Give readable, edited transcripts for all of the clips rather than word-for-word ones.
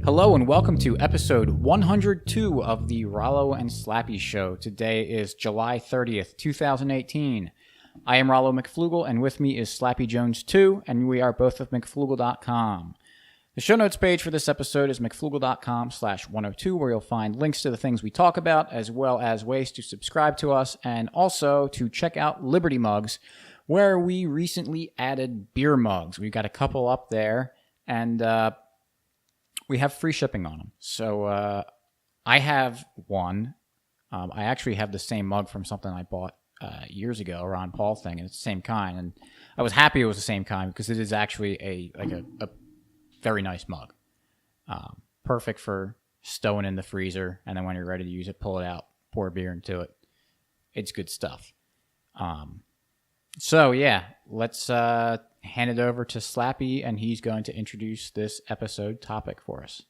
Hello and welcome to episode 102 of the Rollo and Slappy Show. Today is July 30th, 2018. I am Rollo McFlugel, and with me is Slappy Jones 2, and we are both of McFlugel.com. The show notes page for this episode is McFlugel.com/102, where you'll find links to the things we talk about, as well as ways to subscribe to us, and also to check out Liberty Mugs, where we recently added beer mugs. We've got a couple up there, and we have free shipping on them. So I have one. I actually have the same mug from something I bought years ago, a Ron Paul thing, and it's the same kind. And I was happy it was the same kind because it is actually a very nice mug. Perfect for stowing in the freezer, and then when you're ready to use it, pull it out, pour beer into it. It's good stuff. So yeah, let's hand it over to Slappy, and he's going to introduce this episode topic for us.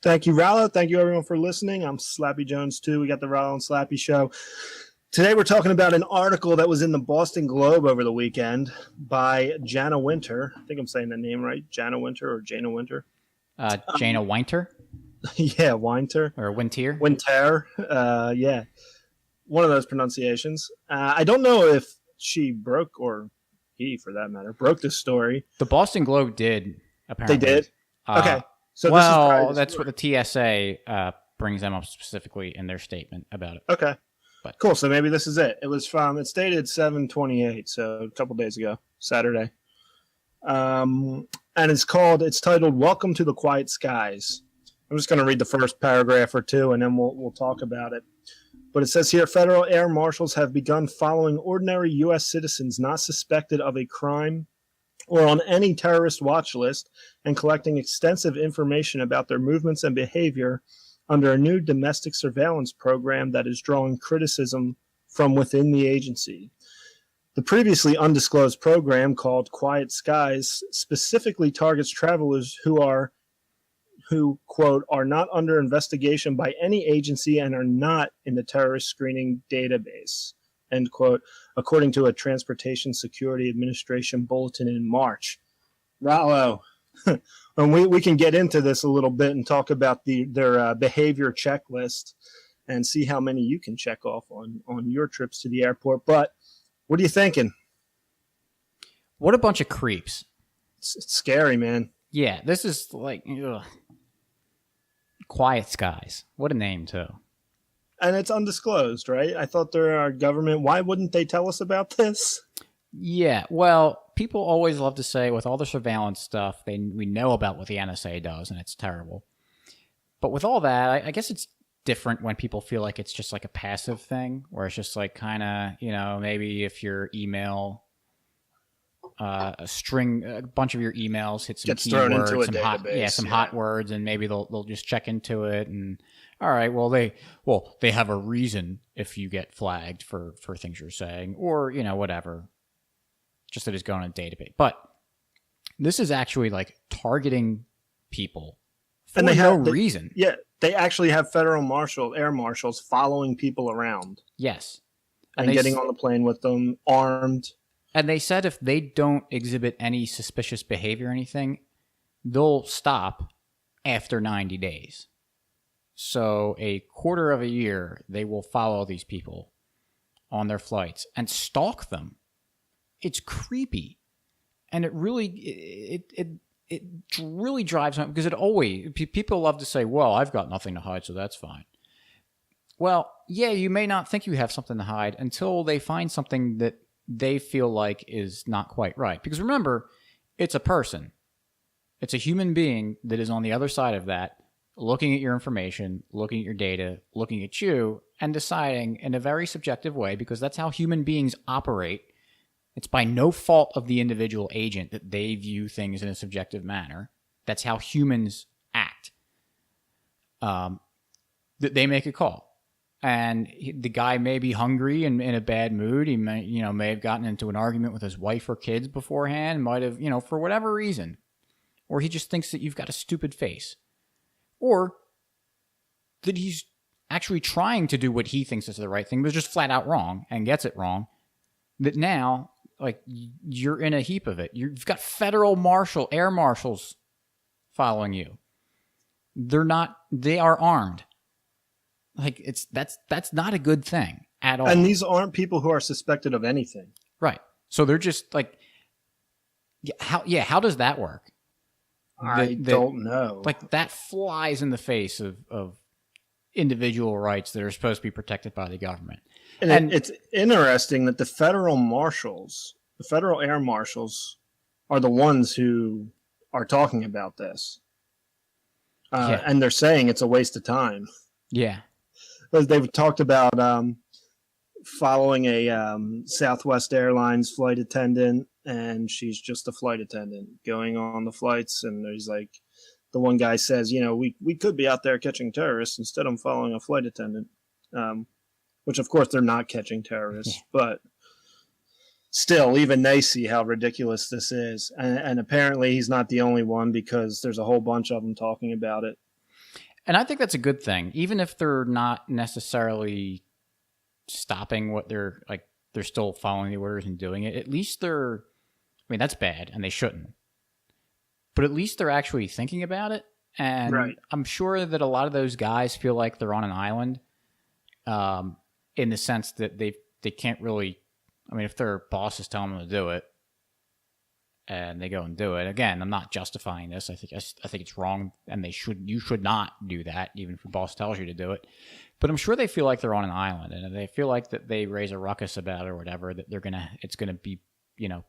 Thank you, Rollo. Thank you, everyone, for listening. I'm Slappy Jones, too. We got the Rollo and Slappy Show. Today, we're talking about an article that was in the Boston Globe over the weekend by Jana Winter. I think I'm saying the name right. Jana Winter or Jana Winter? Jana Winter? Yeah, Winter. Or Winter? Winter. Yeah. One of those pronunciations. I don't know if she broke, or he, for that matter, broke this story. The Boston Globe did, apparently. They did? Okay. So that's what the TSA brings them up specifically in their statement about it. Okay. But cool. So maybe this is it. It's dated 7/28, so a couple days ago, Saturday. And it's titled "Welcome to the Quiet Skies." I'm just going to read the first paragraph or two, and then we'll talk about it. But it says here, federal air marshals have begun following ordinary U.S. citizens not suspected of a crime or on any terrorist watch list and collecting extensive information about their movements and behavior under a new domestic surveillance program that is drawing criticism from within the agency. The previously undisclosed program, called Quiet Skies, specifically targets travelers who, quote, are not under investigation by any agency and are not in the terrorist screening database, end quote, according to a Transportation Security Administration bulletin in March. Rollo, and we can get into this a little bit and talk about their behavior checklist and see how many you can check off on your trips to the airport. But what are you thinking? What a bunch of creeps. It's scary, man. Yeah, this is like... Ugh. Quiet Skies. What a name, too. And it's undisclosed, right? I thought they're our government. Why wouldn't they tell us about this? Yeah, well, people always love to say with all the surveillance stuff, we know about what the NSA does, and it's terrible. But with all that, I guess it's different when people feel like it's just like a passive thing, where it's just like kind of, maybe if your email... a bunch of your emails hit some gets thrown into a database, some hot words, and maybe they'll just check into it. And all right, well they have a reason if you get flagged for things you're saying, or whatever, just that it's going in a database. But this is actually like targeting people for no reason. Yeah, they actually have federal air marshals following people around. Yes, and getting on the plane with them armed. And they said if they don't exhibit any suspicious behavior or anything, they'll stop after 90 days. So a quarter of a year, they will follow these people on their flights and stalk them. It's creepy. And it really drives me, because people love to say, well, I've got nothing to hide, so that's fine. Well, yeah, you may not think you have something to hide until they find something that they feel like is not quite right. Because remember, it's a person. It's a human being that is on the other side of that, looking at your information, looking at your data, looking at you, and deciding in a very subjective way, because that's how human beings operate. It's by no fault of the individual agent that they view things in a subjective manner. That's how humans act. That they make a call. And the guy may be hungry and in a bad mood. He may have gotten into an argument with his wife or kids beforehand. Might have, for whatever reason. Or he just thinks that you've got a stupid face. Or that he's actually trying to do what he thinks is the right thing, but is just flat out wrong and gets it wrong. That now, like, you're in a heap of it. You've got federal air marshals following you. They are armed. Like that's not a good thing at all. And these aren't people who are suspected of anything. Right. So they're just like, how does that work? I don't know. Like that flies in the face of individual rights that are supposed to be protected by the government. And it's interesting that the federal air marshals are the ones who are talking about this. And they're saying it's a waste of time. Yeah. They've talked about following a Southwest Airlines flight attendant, and she's just a flight attendant going on the flights. And there's like, the one guy says, we could be out there catching terrorists. Instead, I'm following a flight attendant, which of course they're not catching terrorists, but still, even they see how ridiculous this is. And apparently he's not the only one, because there's a whole bunch of them talking about it. And I think that's a good thing, even if they're not necessarily stopping what they're still following the orders and doing it. At least that's bad and they shouldn't. But at least they're actually thinking about it. And right. I'm sure that a lot of those guys feel like they're on an island, in the sense that they can't really, if their boss is telling them to do it and they go and do it. Again, I'm not justifying this. I think it's wrong, and you should not do that, even if your boss tells you to do it. But I'm sure they feel like they're on an island, and they feel like that they raise a ruckus about it or whatever, that it's gonna be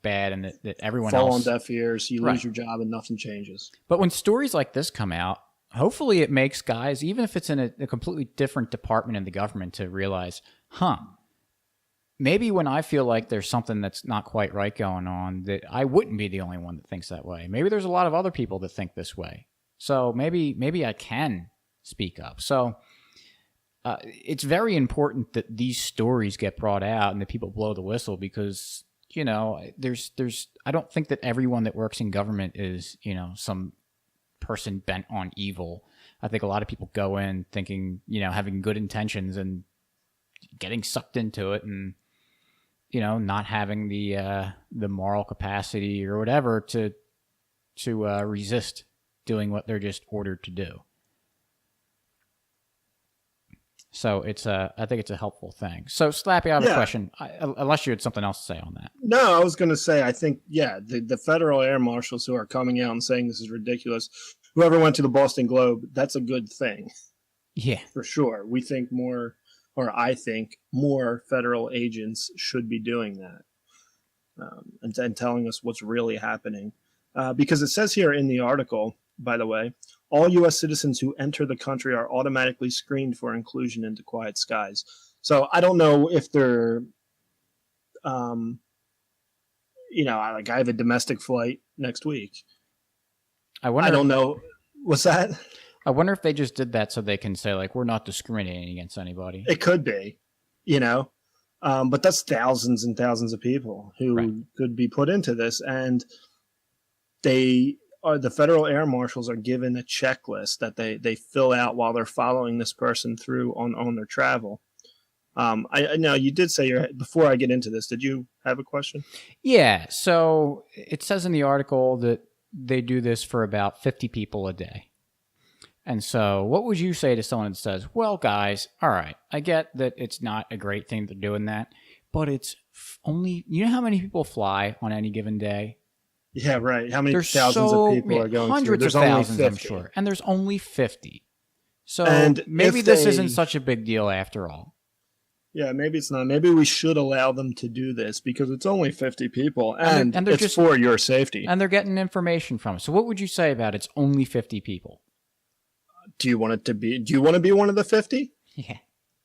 bad, and that everyone fall else on deaf ears. You lose your job and nothing changes. But when stories like this come out, hopefully it makes guys, even if it's in a completely different department in the government, to realize, maybe when I feel like there's something that's not quite right going on, that I wouldn't be the only one that thinks that way. Maybe there's a lot of other people that think this way. So maybe I can speak up. So it's very important that these stories get brought out and that people blow the whistle, because there's I don't think that everyone that works in government is some person bent on evil. I think a lot of people go in thinking having good intentions and getting sucked into it, and not having the moral capacity or whatever to resist doing what they're just ordered to do. So I think it's a helpful thing. So Slappy, I have a question, unless you had something else to say on that. No, I was going to say, I think, the federal air marshals who are coming out and saying this is ridiculous, whoever went to the Boston Globe, that's a good thing. Yeah. For sure. We think more, or I think more federal agents should be doing that, and telling us what's really happening. Because it says here in the article, by the way, all U.S. citizens who enter the country are automatically screened for inclusion into Quiet Skies. So I don't know if they're, I have a domestic flight next week. I don't know. What's that? I wonder if they just did that so they can say, like, we're not discriminating against anybody. It could be, but that's thousands and thousands of people who could be put into this. And the federal air marshals are given a checklist that they fill out while they're following this person through on their travel. I know you did say before I get into this, did you have a question? Yeah. So it says in the article that they do this for about 50 people a day. And so what would you say to someone that says, well, guys, all right, I get that it's not a great thing to doing that, but it's only, how how many people fly on any given day? Yeah, right. How many thousands of people are going hundreds through? There's of thousands, I'm sure. And there's only 50. So maybe this isn't such a big deal after all. Yeah, maybe it's not. Maybe we should allow them to do this because it's only 50 people and they're it's just for your safety. And they're getting information from it. So what would you say about it's only 50 people? Do you want to be one of the 50? Yeah.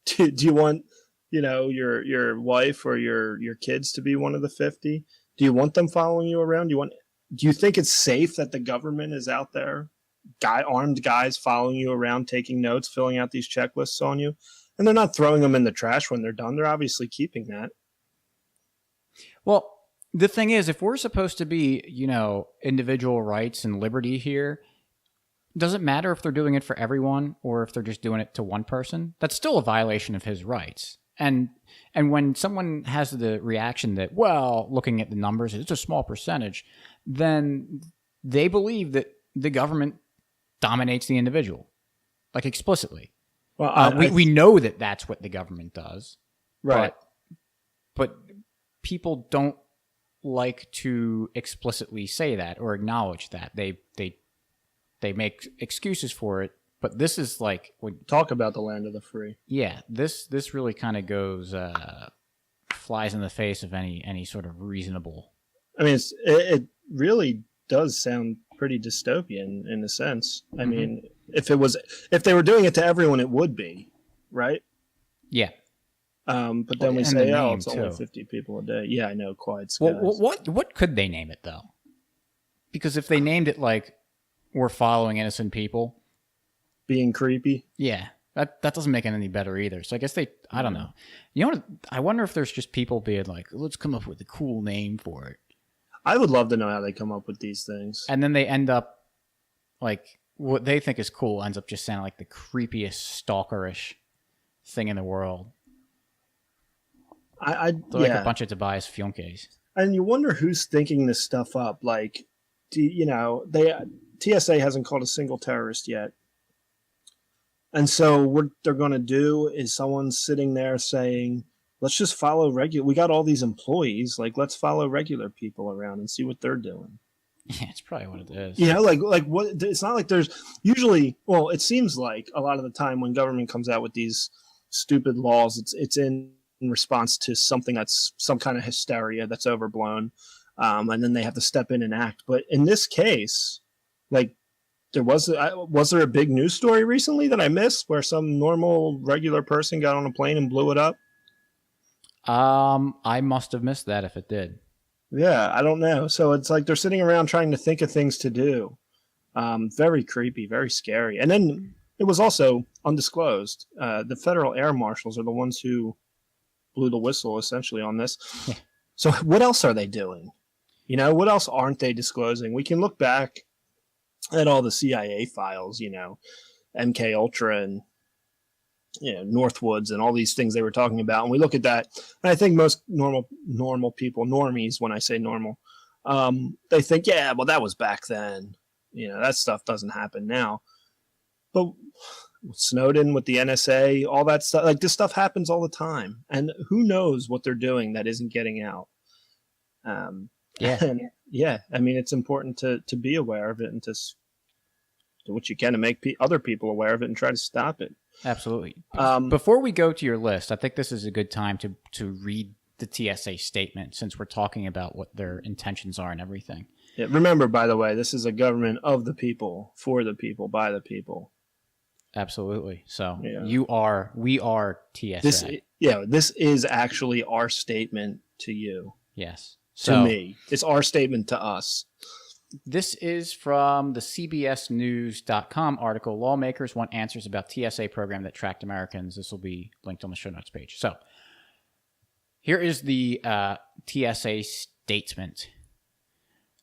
Do you want, your wife or your kids to be one of the 50? Do you want them following you around? Do you think it's safe that the government is out there, armed guys following you around, taking notes, filling out these checklists on you? And they're not throwing them in the trash when they're done. They're obviously keeping that. Well, the thing is, if we're supposed to be, individual rights and liberty here, doesn't matter if they're doing it for everyone or if they're just doing it to one person. That's still a violation of his rights. And when someone has the reaction that, well, looking at the numbers, it's a small percentage, then they believe that the government dominates the individual, like explicitly. Well, we know that that's what the government does, right. But people don't like to explicitly say that or acknowledge that. They make excuses for it, but this is like Talk about the land of the free. Yeah, this really kind of goes flies in the face of any sort of reasonable. I mean, it really does sound pretty dystopian in a sense. I mean, if they were doing it to everyone, it would be, right? Yeah. But then we say, oh, it's only 50 people a day. Yeah, I know, quiet skies. Well, what could they name it though? Because if they named it like "We're following innocent people," being creepy. Yeah, that doesn't make it any better either. So I guess I don't know. You know what? I wonder if there's just people being like, let's come up with a cool name for it. I would love to know how they come up with these things. And then they end up like what they think is cool ends up just sounding like the creepiest stalkerish thing in the world. They're like a bunch of Tobias Fionkes. And you wonder who's thinking this stuff up. Like, TSA hasn't caught a single terrorist yet. And so what they're going to do is someone's sitting there saying, let's just follow we got all these employees. Like, let's follow regular people around and see what they're doing. Yeah, it's probably what it is. Like what? It's not like there's usually. Well, it seems like a lot of the time when government comes out with these stupid laws, it's in response to something that's some kind of hysteria that's overblown, and then they have to step in and act. But in this case, like was there a big news story recently that I missed where some normal regular person got on a plane and blew it up? I must have missed that if it did. Yeah, I don't know. So it's like they're sitting around trying to think of things to do. Very creepy, very scary. And then it was also undisclosed. The federal air marshals are the ones who blew the whistle essentially on this. Yeah. So what else are they doing? What else aren't they disclosing? We can look back at all the CIA files, MK Ultra and Northwoods and all these things they were talking about, and we look at that, and I think most normal people, normies, when I say normal, they think, yeah, well, that was back then. That stuff doesn't happen now. But Snowden with the NSA, all that stuff, like this stuff happens all the time, and who knows what they're doing that isn't getting out. Yeah, I mean, it's important to be aware of it and to do what you can to make other people aware of it and try to stop it. Absolutely. Before we go to your list, I think this is a good time to read the TSA statement since we're talking about what their intentions are and everything. Yeah, remember, by the way, this is a government of the people, for the people, by the people. Absolutely. So yeah. We are TSA. This is actually our statement to you. Yes. To me. It's our statement to us. This is from the CBSNews.com article, Lawmakers Want Answers About TSA Program That Tracked Americans. This will be linked on the show notes page. So here is the TSA statement.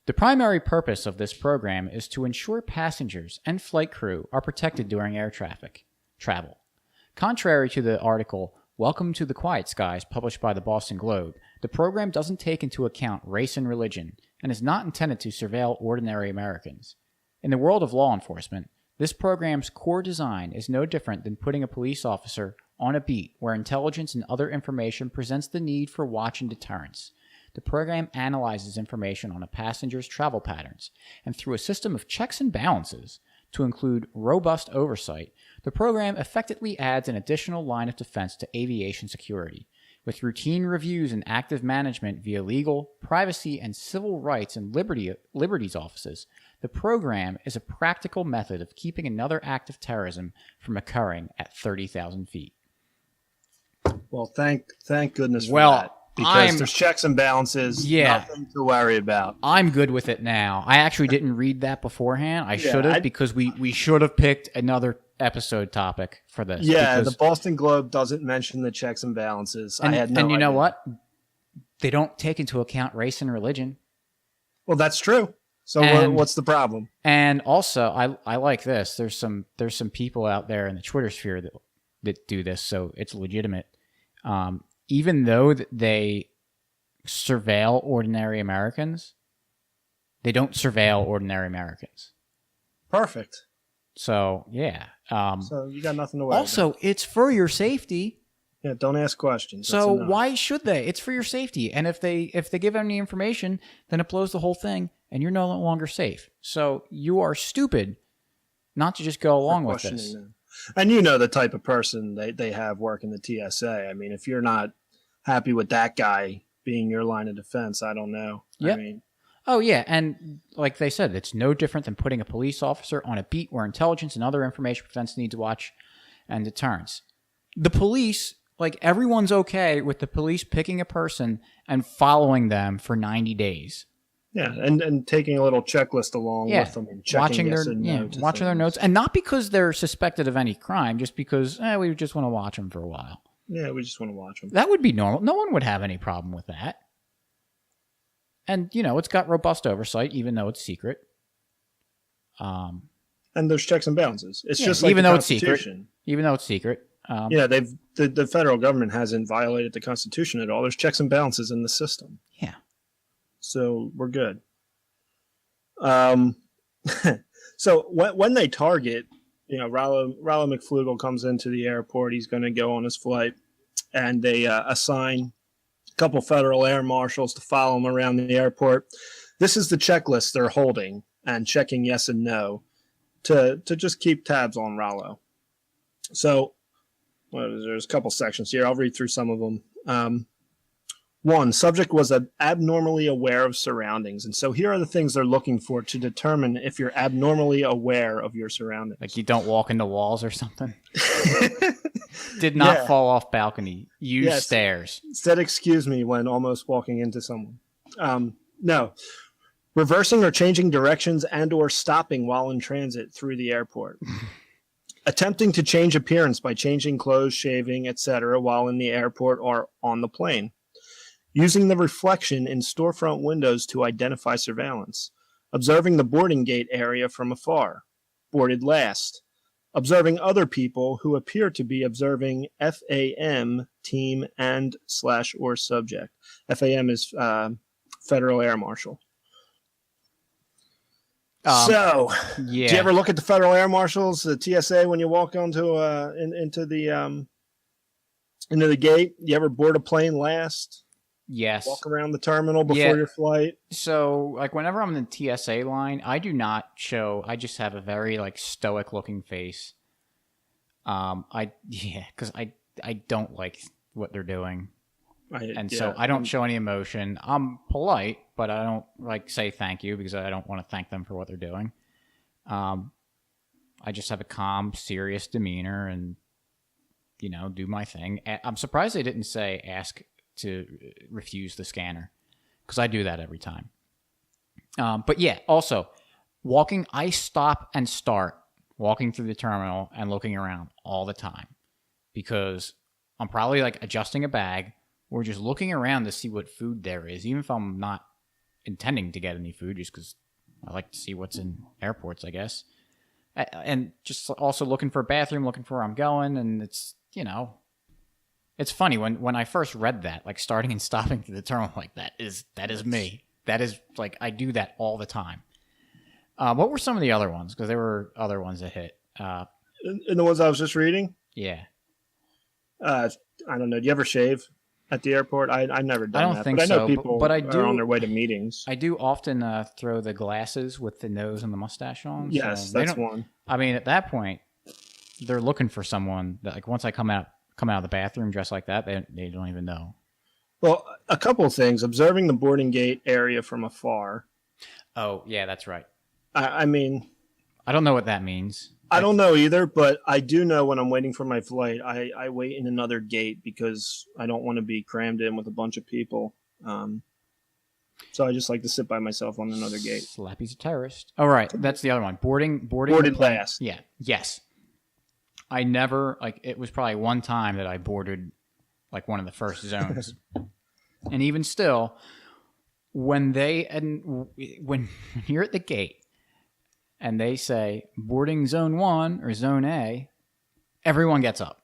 The primary purpose of this program is to ensure passengers and flight crew are protected during air travel. Contrary to the article, Welcome to the Quiet Skies, published by the Boston Globe, the program doesn't take into account race and religion and is not intended to surveil ordinary Americans. In the world of law enforcement, this program's core design is no different than putting a police officer on a beat where intelligence and other information presents the need for watch and deterrence. The program analyzes information on a passenger's travel patterns, and through a system of checks and balances, to include robust oversight, the program effectively adds an additional line of defense to aviation security. With routine reviews and active management via legal, privacy, and civil rights and liberties offices, the program is a practical method of keeping another act of terrorism from occurring at 30,000 feet. Well, thank goodness for that. Because there's checks and balances, nothing to worry about. I'm good with it now. I actually didn't read that beforehand. I should have, because we should have picked another episode topic for this. Yeah, the Boston Globe doesn't mention the checks and balances. And, I had no idea. And you know what? They don't take into account race and religion. Well, that's true. So what's the problem? And also, I like this. There's some people out there in the Twitter sphere that do this, so it's legitimate. Even though they surveil ordinary Americans, they don't surveil ordinary Americans. Perfect. So yeah. So you got nothing to worry about. Also, it's for your safety. Yeah, don't ask questions. So why should they? It's for your safety. And if they give any information, then it blows the whole thing, and you're no longer safe. So you are stupid not to just go along with this. Them. And you know the type of person they have working the TSA. I mean, if you're not happy with that guy being your line of defense, I don't know. Yep. I mean, oh, yeah. And like they said, it's no different than putting a police officer on a beat where intelligence and other information prevents the need to watch and deterrence. The police... Like, everyone's okay with the police picking a person and following them for 90 days. Yeah, and taking a little checklist along with them and checking watching their notes. And not because they're suspected of any crime, just because we just want to watch them for a while. Yeah, we just want to watch them. That would be normal. No one would have any problem with that. And, it's got robust oversight, even though it's secret. And there's checks and balances. It's just like even the though it's secret. Constitution. Even though it's secret. The federal government hasn't violated the Constitution at all. There's checks and balances in the system. Yeah. So we're good. So when they target, Rollo McFlugel comes into the airport. He's going to go on his flight, and they assign a couple federal air marshals to follow him around the airport. This is the checklist they're holding and checking yes and no to just keep tabs on Rollo. So there's a couple sections here. I'll read through some of them. One, subject was abnormally aware of surroundings. And so here are the things they're looking for to determine if you're abnormally aware of your surroundings. Like you don't walk into walls or something? Did not fall off balcony. Use stairs. Said excuse me when almost walking into someone. No. Reversing or changing directions and or stopping while in transit through the airport. Attempting to change appearance by changing clothes, shaving, etc. while in the airport or on the plane. Using the reflection in storefront windows to identify surveillance. Observing the boarding gate area from afar. Boarded last. Observing other people who appear to be observing FAM, team, and / or subject. FAM is Federal Air Marshal. Do you ever look at the Federal Air Marshals, the TSA, when you walk onto into the gate? You ever board a plane last? Yes. Walk around the terminal before your flight? So, like, whenever I'm in the TSA line, I do not show. I just have a very stoic looking face. Because I don't like what they're doing. So I don't show any emotion. I'm polite, but I don't say thank you because I don't want to thank them for what they're doing. I just have a calm, serious demeanor and, do my thing. I'm surprised they didn't say ask to refuse the scanner because I do that every time. But yeah, also I stop and start walking through the terminal and looking around all the time because I'm probably adjusting a bag. Or just looking around to see what food there is, even if I'm not intending to get any food, just because I like to see what's in airports, I guess. And just also looking for a bathroom, looking for where I'm going. And it's, it's funny when I first read that, starting and stopping through the terminal that is me. That is I do that all the time. What were some of the other ones? Because there were other ones that hit. In the ones I was just reading? Yeah. I don't know. Do you ever shave? At the airport, I never done that. I don't think but I know so, people but I do, are on their way to meetings. I do often throw the glasses with the nose and the mustache on. Yes, so that's one. I mean, at that point, they're looking for someone that once I come out of the bathroom dressed like that, they don't even know. Well, a couple of things. Observing the boarding gate area from afar. Oh, yeah, that's right. I mean, I don't know what that means. I don't know either, but I do know when I'm waiting for my flight, I wait in another gate because I don't want to be crammed in with a bunch of people. So I just like to sit by myself on another gate. Slappy's a terrorist. All right, that's the other one. Boarded last. Yeah. Yes. I never it was probably one time that I boarded one of the first zones, and even still, when you're at the gate. And they say, boarding zone 1 or zone A, everyone gets up.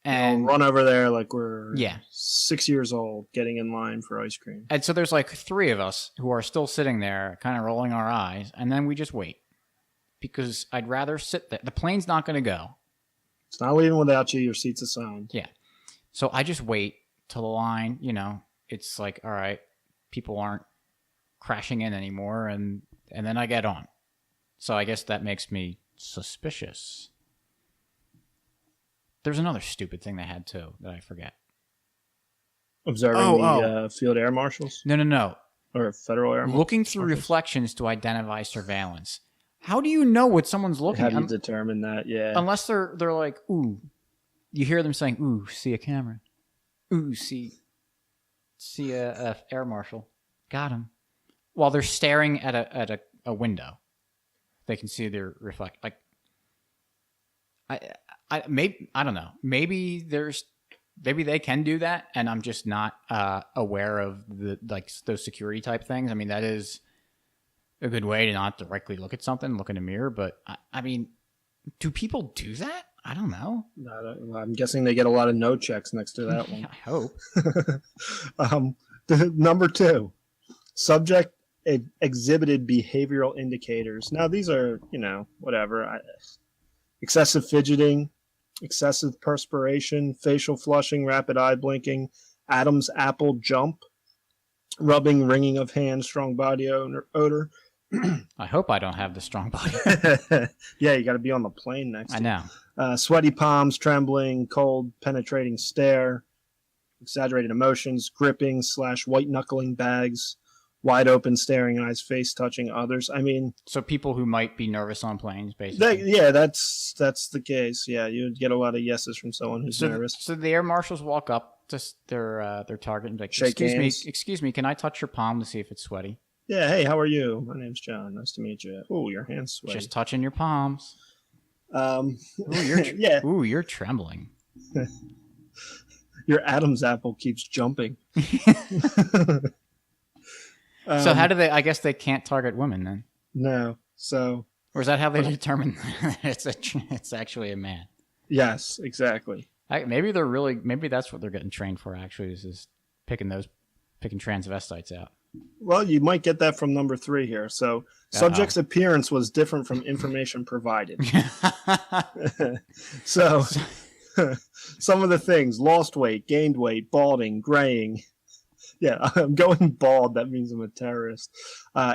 And run over there like we're 6 years old getting in line for ice cream. And so there's 3 of us who are still sitting there kind of rolling our eyes, and then we just wait. because I'd rather sit there. The plane's not going to go. It's not leaving without you. Your seat's assigned. Yeah. So I just wait till the line, it's like, all right, people aren't crashing in anymore, and then I get on. So I guess that makes me suspicious. There's another stupid thing they had too that I forget. Observing the field air marshals? No. Or federal air marshals? Looking through reflections to identify surveillance. How do you know what someone's looking at? How do you determine that? Yeah. Unless they're like, ooh. You hear them saying, ooh, see a camera. Ooh, see a air marshal. Got him. While they're staring at a window. They can see their reflect. Like, I don't know. Maybe they can do that, and I'm just not aware of those security type things. I mean, that is a good way to not directly look at something, look in a mirror. But I mean, do people do that? I don't know. I'm guessing they get a lot of no checks next to that one. I hope. Number 2, subject exhibited behavioral indicators. Now, these are, whatever. Excessive fidgeting, excessive perspiration, facial flushing, rapid eye blinking, Adam's apple jump, rubbing, wringing of hands, strong body odor. I hope I don't have the strong body. Yeah, you got to be on the plane next. I know. Sweaty palms, trembling, cold, penetrating stare, exaggerated emotions, gripping / white knuckling bags, wide open staring eyes, face touching others. I mean, so people who might be nervous on planes, basically. That's the case. Yeah, you'd get a lot of yeses from someone who's nervous. So the air marshals walk up to their target and be like, Shake hands. Excuse me, can I touch your palm to see if it's sweaty? Yeah, hey, how are you? My name's John. Nice to meet you. Oh, your hand's sweaty. Just touching your palms. Ooh, you're trembling. Your Adam's apple keeps jumping. So how do they? I guess they can't target women then. No. So. Or is that how they determine it's actually a man? Yes, exactly. Maybe that's what they're getting trained for. Actually, is picking transvestites out. Well, you might get that from number 3 here. So, subject's appearance was different from information provided. So, some of the things: lost weight, gained weight, balding, graying. Yeah, I'm going bald. That means I'm a terrorist.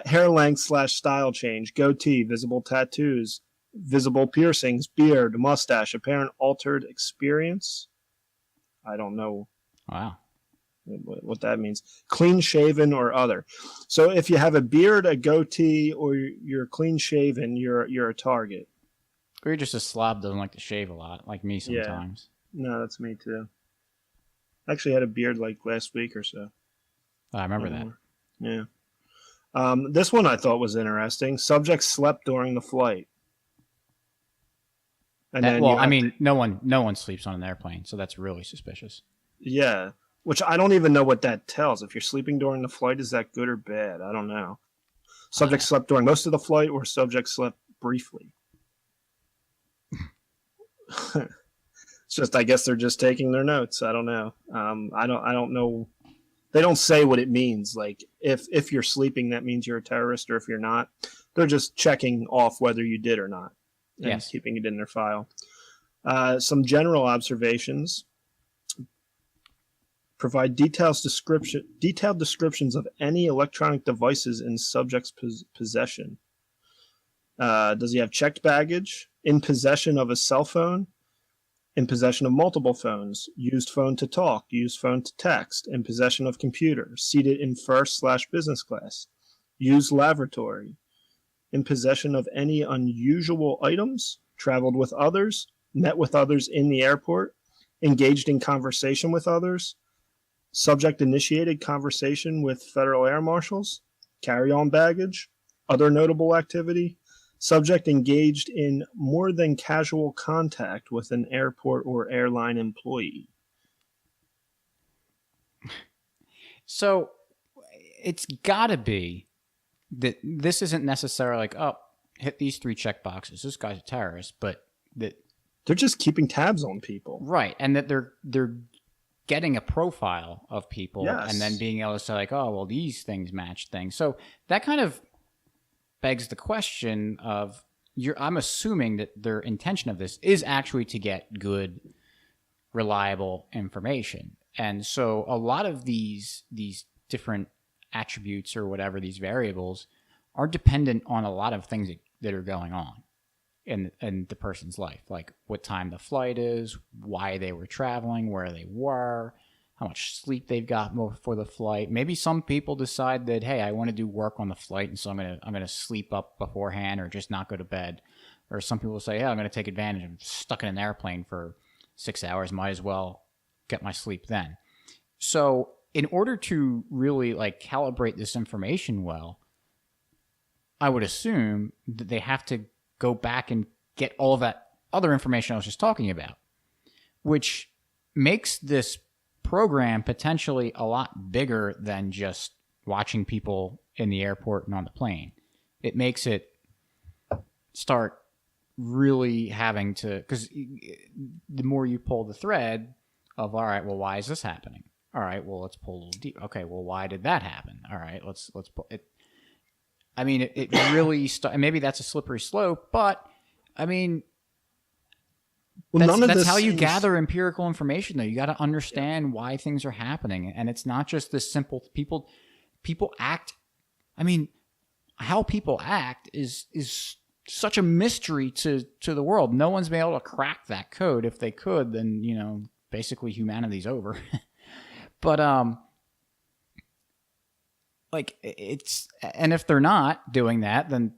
Hair length / style change, goatee, visible tattoos, visible piercings, beard, mustache, apparent altered experience. I don't know. Wow. What that means. Clean shaven or other. So if you have a beard, a goatee, or you're clean shaven, you're a target. Or you're just a slob, doesn't like to shave a lot, like me sometimes. Yeah. No, that's me too. I actually had a beard like last week or so. I remember that. Yeah. This one I thought was interesting. Subject slept during the flight. No one sleeps on an airplane, so that's really suspicious. Yeah. Which I don't even know what that tells. If you're sleeping during the flight, is that good or bad? I don't know. Subject slept during most of the flight, or subject slept briefly. It's just, I guess they're just taking their notes. I don't know. I don't know. They don't say what it means. Like if you're sleeping, that means you're a terrorist, or if you're not, they're just checking off whether you did or not, and keeping it in their file. Some general observations. Provide detailed descriptions of any electronic devices in subject's possession. Does he have checked baggage? In possession of a cell phone? In possession of multiple phones? Used phone to talk? Used phone to text? In possession of computer? Seated in first / business class? Used lavatory? In possession of any unusual items? Traveled with others? Met with others in the airport? Engaged in conversation with others? Subject initiated conversation with federal air marshals, carry-on baggage, other notable activity. Subject engaged in more than casual contact with an airport or airline employee. So it's got to be that this isn't necessarily like, oh, hit these 3 check boxes. This guy's a terrorist, but that they're just keeping tabs on people, right? And that they're getting a profile of people, and then being able to say like, oh, well, these things match things. So that kind of begs the question of, I'm assuming that their intention of this is actually to get good, reliable information. And so a lot of these different attributes or whatever, these variables, are dependent on a lot of things that are going on in the person's life, like what time the flight is, why they were traveling, where they were, how much sleep they've got before the flight. Maybe some people decide that, hey, I want to do work on the flight, and so I'm gonna sleep up beforehand or just not go to bed. Or some people say, yeah, I'm gonna take advantage. I'm stuck in an airplane for 6 hours, might as well get my sleep then. So in order to really like calibrate this information well, I would assume that they have to go back and get all of that other information I was just talking about, which makes this program potentially a lot bigger than just watching people in the airport and on the plane. It makes it start really having to, because the more you pull the thread of, all right, well, why is this happening? All right, well, let's pull a little deep. Okay, well, why did that happen? All right, let's pull it. I mean, it really maybe that's a slippery slope, but I mean, that's how you gather empirical information, though. You got to understand why things are happening, and it's not just this simple. People act. I mean, how people act is such a mystery to the world. No one's been able to crack that code. If they could, then basically humanity's over. But like and if they're not doing that, then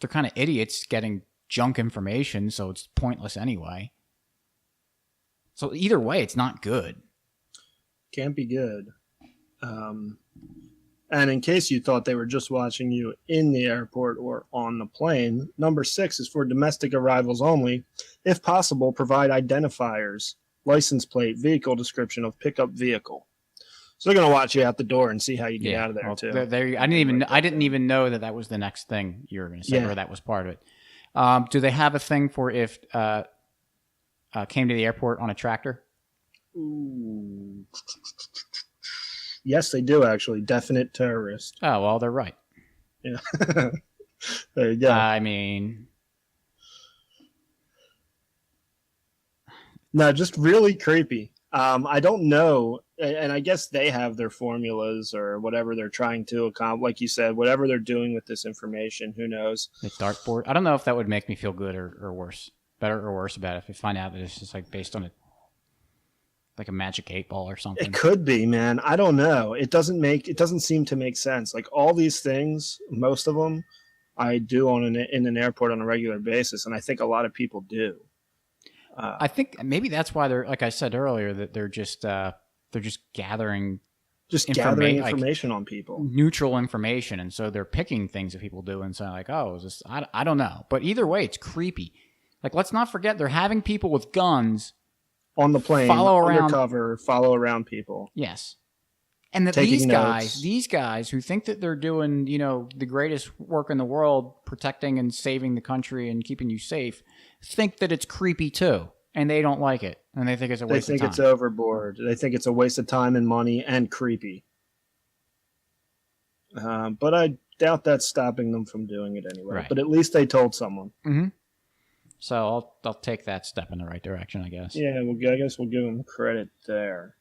they're kind of idiots getting junk information, so it's pointless anyway. So either way, it's not good. Can't be good. And in case you thought they were just watching you in the airport or on the plane, number 6 is for domestic arrivals only. If possible, provide identifiers, license plate, vehicle description of pickup vehicle. So they're going to watch you out the door and see how you get out of there, too. I didn't even know that was the next thing you were going to say, or that was part of it. Do they have a thing for if came to the airport on a tractor? Ooh. Yes, they do, actually. Definite terrorist. Oh, well, they're right. Yeah. There you go. I mean, no, just really creepy. I don't know, and I guess they have their formulas or whatever they're trying to accomplish. Like you said, whatever they're doing with this information, who knows? The dartboard. I don't know if that would make me feel good or worse, better or worse about it. If I find out that it's just like based on like a magic 8-ball or something. It could be, man. I don't know. It doesn't seem to make sense. Like all these things, most of them, I do in an airport on a regular basis, and I think a lot of people do. I think maybe that's why they're, like I said earlier, that they're just gathering information on people, neutral information, and so they're picking things that people do and saying like, oh, is this? I don't know, but either way, it's creepy. Like, let's not forget they're having people with guns on the plane, undercover, follow around people. Yes, and that these guys who think that they're doing the greatest work in the world, protecting and saving the country and keeping you safe, think that it's creepy too, and they don't like it, and they think it's a waste of time. They think it's overboard. They think it's a waste of time and money and creepy. But I doubt that's stopping them from doing it anyway. Right. But at least they told someone. Mm-hmm. So I'll take that step in the right direction, I guess. Yeah, I guess we'll give them credit there.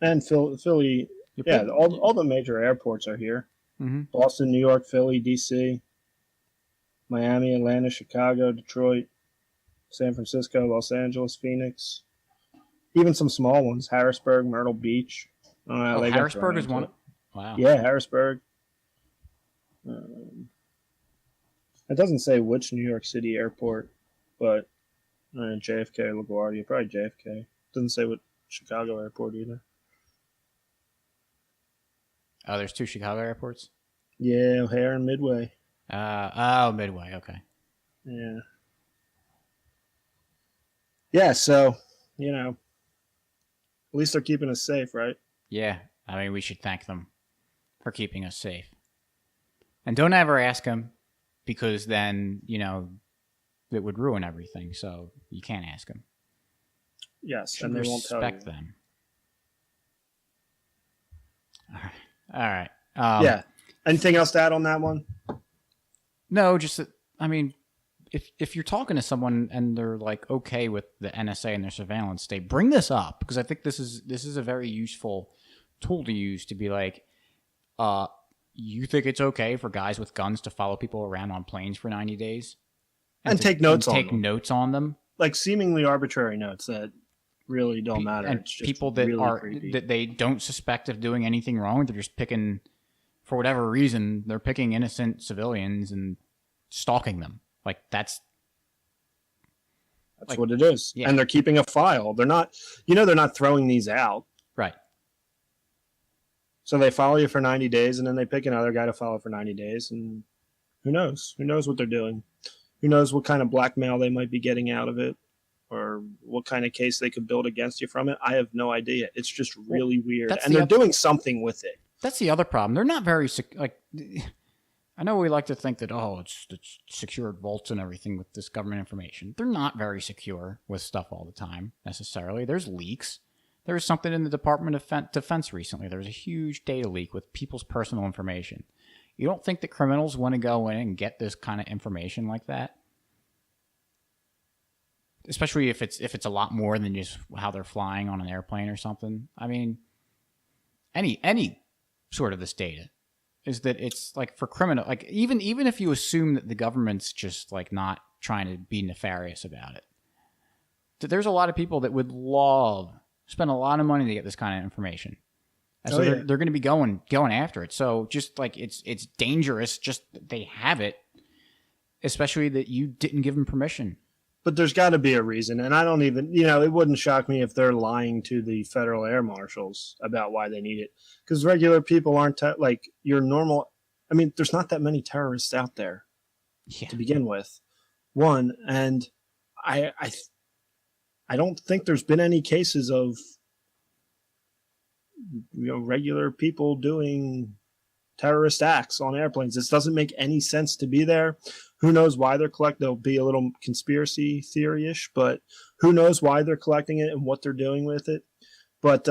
And Philly, all the major airports are here. Mm-hmm. Boston, New York, Philly, D.C., Miami, Atlanta, Chicago, Detroit, San Francisco, Los Angeles, Phoenix. Even some small ones, Harrisburg, Myrtle Beach. Harrisburg is one. Wow. Yeah, Harrisburg. It doesn't say which New York City airport, but JFK, LaGuardia, probably JFK. Doesn't say what Chicago airport either. Oh, there's 2 Chicago airports? Yeah, O'Hare and Midway. Midway, okay. Yeah. Yeah, so, at least they're keeping us safe, right? Yeah, I mean, we should thank them for keeping us safe. And don't ever ask them, because then, it would ruin everything, so you can't ask them. Yes, and they won't tell you. Respect them. All right. Yeah. Anything else to add on that one? No, just that, I mean, if you're talking to someone and they're like okay with the NSA and their surveillance state, bring this up, because I think this is a very useful tool to use to be like, you think it's okay for guys with guns to follow people around on planes for 90 days And take notes on take them. notes on them, Like seemingly arbitrary notes that really don't matter. and It's just people that really are creepy. that they don't suspect of doing anything wrong. They're just picking, for whatever reason, they're picking innocent civilians and stalking them. Like that's what it is. Yeah. And they're keeping a file. They're not, they're not throwing these out. right. So they follow you for 90 days and then they pick another guy to follow for 90 days. And who knows? Who knows what they're doing? Who knows what kind of blackmail they might be getting out of it, or what kind of case they could build against you from it? I have no idea. It's just really weird. And they're doing something with it. That's the other problem. They're not very I know we like to think that, it's secured vaults and everything with this government information. They're not very secure with stuff all the time, necessarily. There's leaks. There was something in the Department of Defense recently. There was a huge data leak with people's personal information. You don't think that criminals want to go in and get this kind of information like that? Especially if it's a lot more than just how they're flying on an airplane or something. I mean, any sort of this data is that it's like for criminal, like even if you assume that the government's just like not trying to be nefarious about it, there's a lot of people that would spend a lot of money to get this kind of information. And so they're going to be going after it. So just like it's dangerous, just that they have it, especially that you didn't give them permission. But there's got to be a reason. And I don't even, it wouldn't shock me if they're lying to the federal air marshals about why they need it. Because regular people aren't like your normal. I mean, there's not that many terrorists out there to begin with. One, and I don't think there's been any cases of regular people doing terrorist acts on airplanes. This doesn't make any sense to be there. Who knows why they're collecting? There'll be a little conspiracy theory-ish, but who knows why they're collecting it and what they're doing with it. But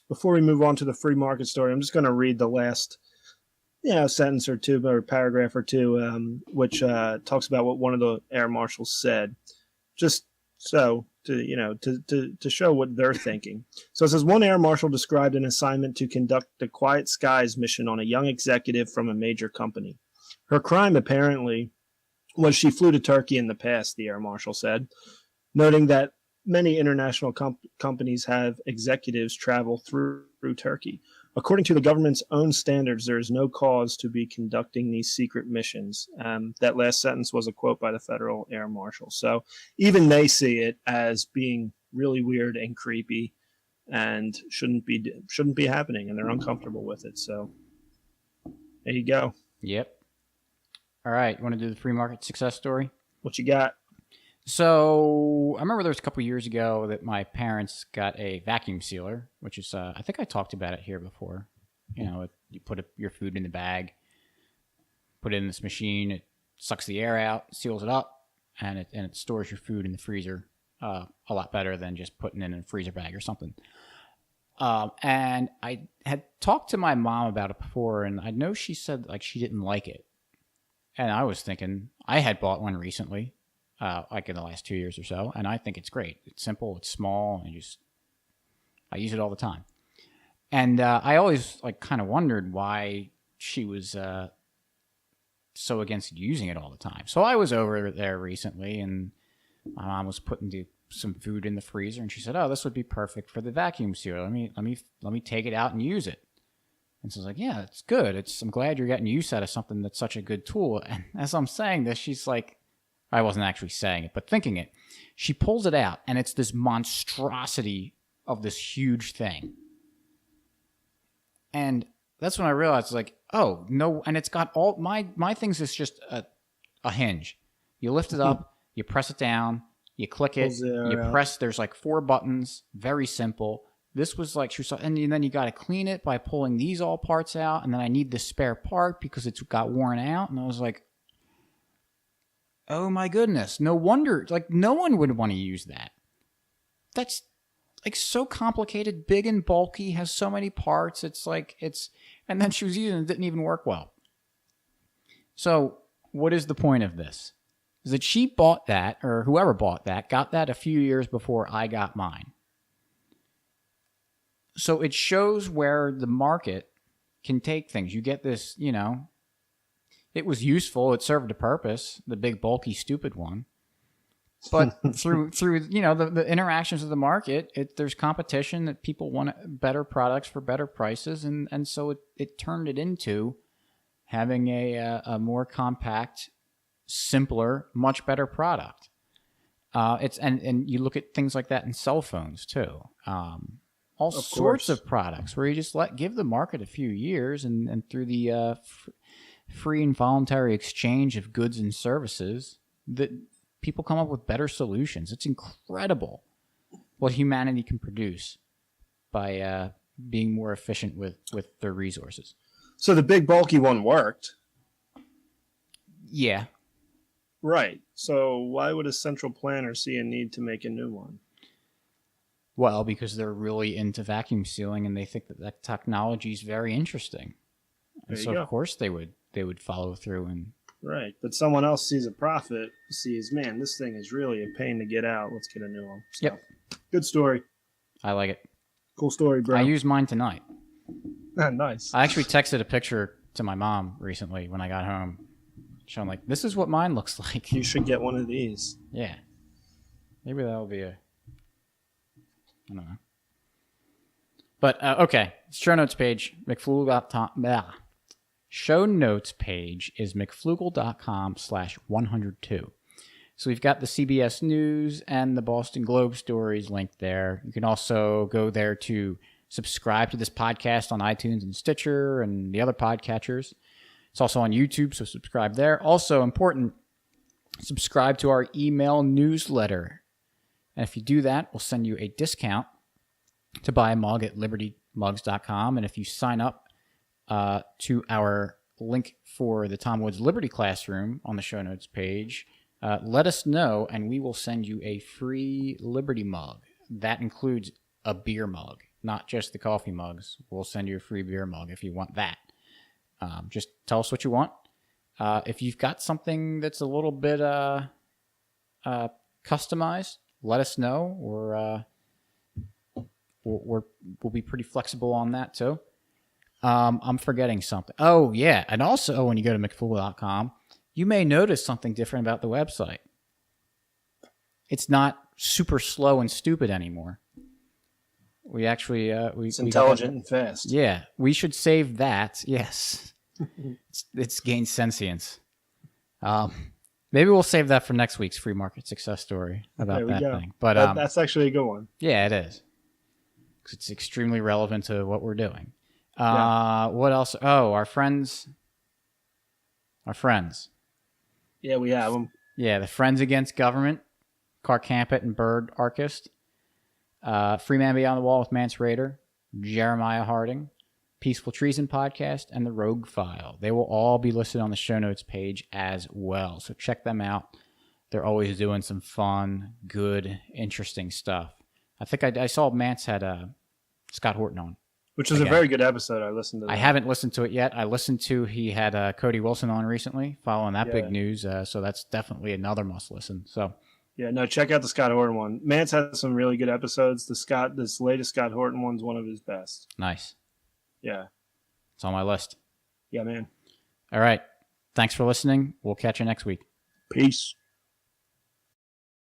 before we move on to the free market story, I'm just going to read the last sentence or two or paragraph or two, which talks about what one of the air marshals said, just so to show what they're thinking. So it says, one air marshal described an assignment to conduct the Quiet Skies mission on a young executive from a major company. Her crime, apparently, was she flew to Turkey in the past, the air marshal said, noting that many international companies have executives travel through Turkey. According to the government's own standards, there is no cause to be conducting these secret missions. That last sentence was a quote by the federal air marshal. So even they see it as being really weird and creepy and shouldn't be happening, and they're uncomfortable with it. So there you go. Yep. All right, you want to do the free market success story? What you got? So I remember there was a couple years ago that my parents got a vacuum sealer, which is I think I talked about it here before. You put your food in the bag, put it in this machine, it sucks the air out, seals it up, and it stores your food in the freezer a lot better than just putting it in a freezer bag or something. And I had talked to my mom about it before, and I know she said like she didn't like it. And I was thinking, I had bought one recently, like in the last 2 years or so, and I think it's great. It's simple, it's small, and I use it all the time. And I always like kind of wondered why she was so against using it all the time. So I was over there recently, and my mom was putting some food in the freezer, and she said, "Oh, this would be perfect for the vacuum sealer. Let me take it out and use it." And so I was like, "Yeah, it's good. I'm glad you're getting use out of something that's such a good tool." And as I'm saying this, she's like, I wasn't actually saying it, but thinking it, she pulls it out, and it's this monstrosity of this huge thing. And that's when I realized, like, oh, no, and it's got all, my things is just a hinge. You lift it up, you press it down, you click it, you press, there's like 4 buttons, very simple. This was like, and then you got to clean it by pulling these all parts out, and then I need the spare part because it's got worn out, and I was like, oh my goodness, no wonder, like no one would want to use that. That's like so complicated, big and bulky, has so many parts. And then she was using it, didn't even work well. So what is the point of this? Is that she bought that, or whoever bought that, got that a few years before I got mine. So it shows where the market can take things. You get this, it was useful. It served a purpose, the big, bulky, stupid one. But through the interactions of the market, there's competition that people want better products for better prices. And so it turned it into having a more compact, simpler, much better product. And you look at things like that in cell phones too. All sorts of products where you just give the market a few years, and through the free and voluntary exchange of goods and services, that people come up with better solutions. It's incredible what humanity can produce by being more efficient with their resources. So the big bulky one worked. Yeah. Right. So why would a central planner see a need to make a new one? Well, because they're really into vacuum sealing and they think that technology is very interesting. And so, of course, they would follow through. And right. But someone else sees a profit, sees, man, this thing is really a pain to get out. Let's get a new one. So, yep. Good story. I like it. Cool story, bro. I used mine tonight. Nice. I actually texted a picture to my mom recently when I got home, showing like, this is what mine looks like. You should get one of these. Yeah. Maybe that'll be I don't know. But, okay. Show notes page, McFlugel.com. Show notes page is McFlugel.com/102. So we've got the CBS News and the Boston Globe stories linked there. You can also go there to subscribe to this podcast on iTunes and Stitcher and the other podcatchers. It's also on YouTube, so subscribe there. Also important, subscribe to our email newsletter. And if you do that, we'll send you a discount to buy a mug at libertymugs.com. And if you sign up to our link for the Tom Woods Liberty Classroom on the show notes page, let us know, and we will send you a free Liberty mug. That includes a beer mug, not just the coffee mugs. We'll send you a free beer mug if you want that. Just tell us what you want. If you've got something that's a little bit customized, let us know. We'll be pretty flexible on that too. I'm forgetting something. Oh, yeah. And also, when you go to McFool.com, you may notice something different about the website. It's not super slow and stupid anymore. We actually... it's intelligent and fast. Yeah. We should save that. Yes. It's gained sentience. Maybe we'll save that for next week's free market success story about that thing. But that's actually a good one. Yeah, it is. Because it's extremely relevant to what we're doing. What else? Oh, our friends. Yeah, we have them. Yeah, the Friends Against Government, Clark Campett and Bird Archist, Free Man Beyond the Wall with Mance Raider, Jeremiah Harding, Peaceful Treason Podcast, and The Rogue File. They will all be listed on the show notes page as well. So check them out. They're always doing some fun, good, interesting stuff. I think I saw Mance had Scott Horton on. Which was a very good episode. I listened to that. I haven't listened to it yet. He had Cody Wilson on recently following that big news. So that's definitely another must listen. So yeah, no, check out the Scott Horton one. Mance has some really good episodes. This latest Scott Horton one's one of his best. Nice. Yeah. It's on my list. Yeah, man. All right. Thanks for listening. We'll catch you next week. Peace.